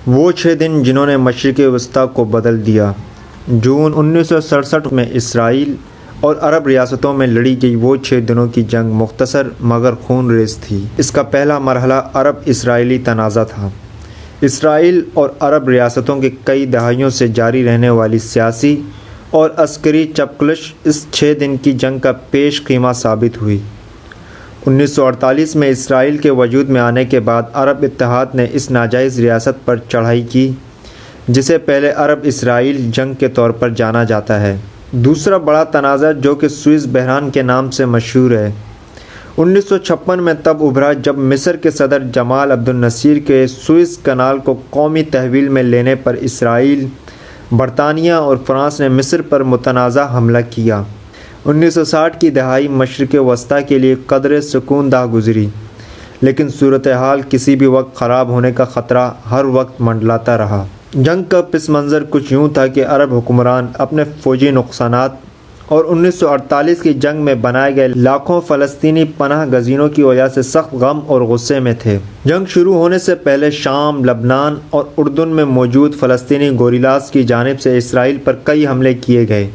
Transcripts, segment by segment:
وہ 6 دن جنہوں نے مشرق وسطیٰ کو بدل دیا۔ جون 1967 میں اسرائیل اور عرب ریاستوں میں لڑی گئی وہ 6 دنوں کی جنگ مختصر مگر خون ریز تھی۔ اس کا پہلا مرحلہ عرب اسرائیلی تنازع تھا۔ اسرائیل اور عرب ریاستوں کے کئی دہائیوں سے جاری رہنے والی سیاسی اور عسکری چپقلش اس 6 دن کی جنگ کا پیش خیمہ ثابت ہوئی۔ 1948 میں اسرائیل کے وجود میں آنے کے بعد عرب اتحاد نے اس ناجائز ریاست پر چڑھائی کی جسے پہلے عرب اسرائیل جنگ کے طور پر جانا جاتا ہے۔ دوسرا بڑا تنازع جو کہ سوئز بحران کے نام سے مشہور ہے 1956 میں تب ابھرا جب مصر کے صدر جمال عبد الناصر کے سوئز کنال کو قومی تحویل میں لینے پر اسرائیل، برطانیہ اور فرانس نے مصر پر متنازع حملہ کیا۔ 1960 کی دہائی مشرق وسطیٰ کے لیے قدرے سکون دہ گزری، لیکن صورتحال کسی بھی وقت خراب ہونے کا خطرہ ہر وقت منڈلاتا رہا۔ جنگ کا پس منظر کچھ یوں تھا کہ عرب حکمران اپنے فوجی نقصانات اور 1948 کی جنگ میں بنائے گئے لاکھوں فلسطینی پناہ گزینوں کی وجہ سے سخت غم اور غصے میں تھے۔ جنگ شروع ہونے سے پہلے شام، لبنان اور اردن میں موجود فلسطینی گوریلاز کی جانب سے اسرائیل پر کئی حملے کیے گئے،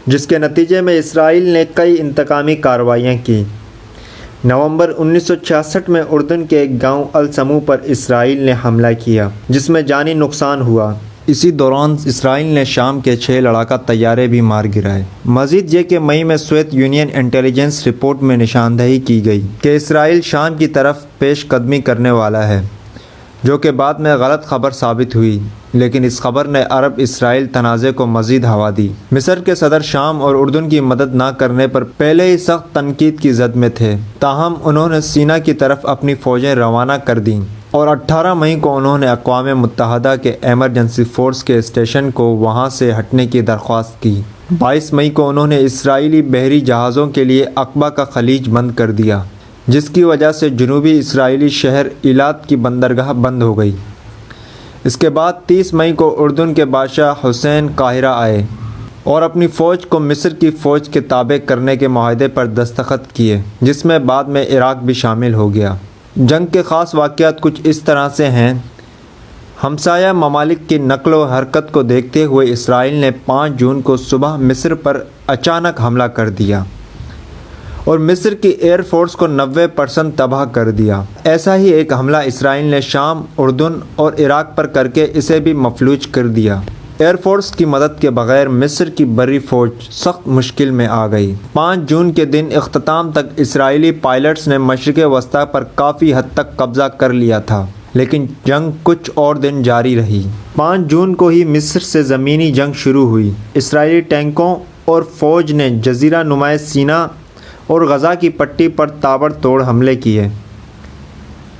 جس کے نتیجے میں اسرائیل نے کئی انتقامی کارروائیاں کیں۔ نومبر 1966 میں اردن کے ایک گاؤں السمو پر اسرائیل نے حملہ کیا جس میں جانی نقصان ہوا۔ اسی دوران اسرائیل نے شام کے 6 لڑاکا طیارے بھی مار گرائے۔ مزید یہ کہ مئی میں سوویت یونین انٹیلیجنس رپورٹ میں نشاندہی کی گئی کہ اسرائیل شام کی طرف پیش قدمی کرنے والا ہے، جو کہ بعد میں غلط خبر ثابت ہوئی، لیکن اس خبر نے عرب اسرائیل تنازع کو مزید ہوا دی۔ مصر کے صدر شام اور اردن کی مدد نہ کرنے پر پہلے ہی سخت تنقید کی زد میں تھے، تاہم انہوں نے سینا کی طرف اپنی فوجیں روانہ کر دیں اور 18 مئی کو انہوں نے اقوام متحدہ کے ایمرجنسی فورس کے اسٹیشن کو وہاں سے ہٹنے کی درخواست کی۔ 22 مئی کو انہوں نے اسرائیلی بحری جہازوں کے لیے عقبہ کا خلیج بند کر دیا، جس کی وجہ سے جنوبی اسرائیلی شہر ایلات کی بندرگاہ بند ہو گئی۔ اس کے بعد 30 مئی کو اردن کے بادشاہ حسین قاہرہ آئے اور اپنی فوج کو مصر کی فوج کے تابع کرنے کے معاہدے پر دستخط کیے، جس میں بعد میں عراق بھی شامل ہو گیا۔ جنگ کے خاص واقعات کچھ اس طرح سے ہیں۔ ہمسایہ ممالک کی نقل و حرکت کو دیکھتے ہوئے اسرائیل نے 5 جون کو صبح مصر پر اچانک حملہ کر دیا اور مصر کی ایئر فورس کو 90% تباہ کر دیا۔ ایسا ہی ایک حملہ اسرائیل نے شام، اردن اور عراق پر کر کے اسے بھی مفلوج کر دیا۔ ایئر فورس کی مدد کے بغیر مصر کی بری فوج سخت مشکل میں آ گئی۔ 5 جون کے دن اختتام تک اسرائیلی پائلٹس نے مشرق وسطیٰ پر کافی حد تک قبضہ کر لیا تھا، لیکن جنگ کچھ اور دن جاری رہی۔ 5 جون کو ہی مصر سے زمینی جنگ شروع ہوئی۔ اسرائیلی ٹینکوں اور فوج نے جزیرہ نما سینا اور غزہ کی پٹی پر تابڑ توڑ حملے کیے۔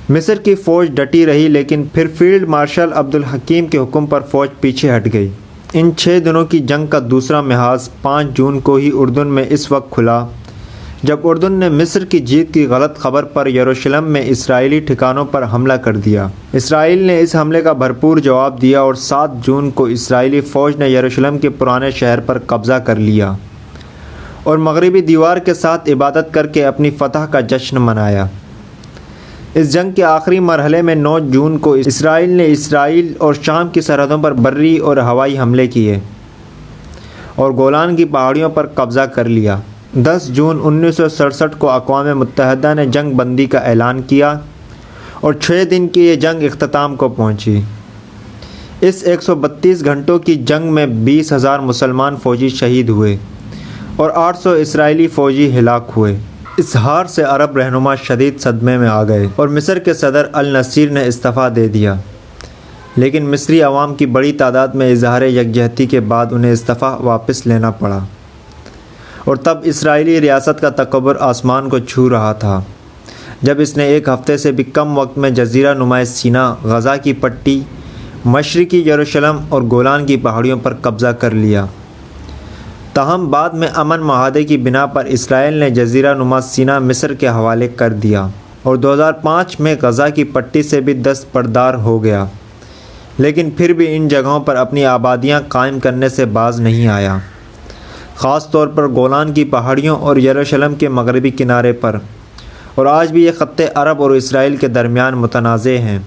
مصر کی فوج ڈٹی رہی، لیکن پھر فیلڈ مارشل عبد الحکیم کے حکم پر فوج پیچھے ہٹ گئی۔ ان 6 دنوں کی جنگ کا دوسرا محاذ 5 جون کو ہی اردن میں اس وقت کھلا جب اردن نے مصر کی جیت کی غلط خبر پر یروشلم میں اسرائیلی ٹھکانوں پر حملہ کر دیا۔ اسرائیل نے اس حملے کا بھرپور جواب دیا اور 7 جون کو اسرائیلی فوج نے یروشلم کے پرانے شہر پر قبضہ کر لیا اور مغربی دیوار کے ساتھ عبادت کر کے اپنی فتح کا جشن منایا۔ اس جنگ کے آخری مرحلے میں 9 جون کو اسرائیل نے اسرائیل اور شام کی سرحدوں پر بری اور ہوائی حملے کیے اور گولان کی پہاڑیوں پر قبضہ کر لیا۔ 10 جون 1967 کو اقوام متحدہ نے جنگ بندی کا اعلان کیا اور 6 دن کی یہ جنگ اختتام کو پہنچی۔ اس 132 گھنٹوں کی جنگ میں 20,000 مسلمان فوجی شہید ہوئے اور 800 اسرائیلی فوجی ہلاک ہوئے۔ اس ہار سے عرب رہنما شدید صدمے میں آ گئے اور مصر کے صدر النصیر نے استعفیٰ دے دیا، لیکن مصری عوام کی بڑی تعداد میں اظہار یکجہتی کے بعد انہیں استعفیٰ واپس لینا پڑا اور تب اسرائیلی ریاست کا تکبر آسمان کو چھو رہا تھا جب اس نے 1 ہفتے سے بھی کم وقت میں جزیرہ نما سینا، غزہ کی پٹی، مشرقی یروشلم اور گولان کی پہاڑیوں پر قبضہ کر لیا۔ تاہم بعد میں امن معاہدے کی بنا پر اسرائیل نے جزیرہ نما سینا مصر کے حوالے کر دیا اور 2005 میں غزہ کی پٹی سے بھی دستبردار ہو گیا، لیکن پھر بھی ان جگہوں پر اپنی آبادیاں قائم کرنے سے باز نہیں آیا، خاص طور پر گولان کی پہاڑیوں اور یروشلم کے مغربی کنارے پر، اور آج بھی یہ خطے عرب اور اسرائیل کے درمیان متنازع ہیں۔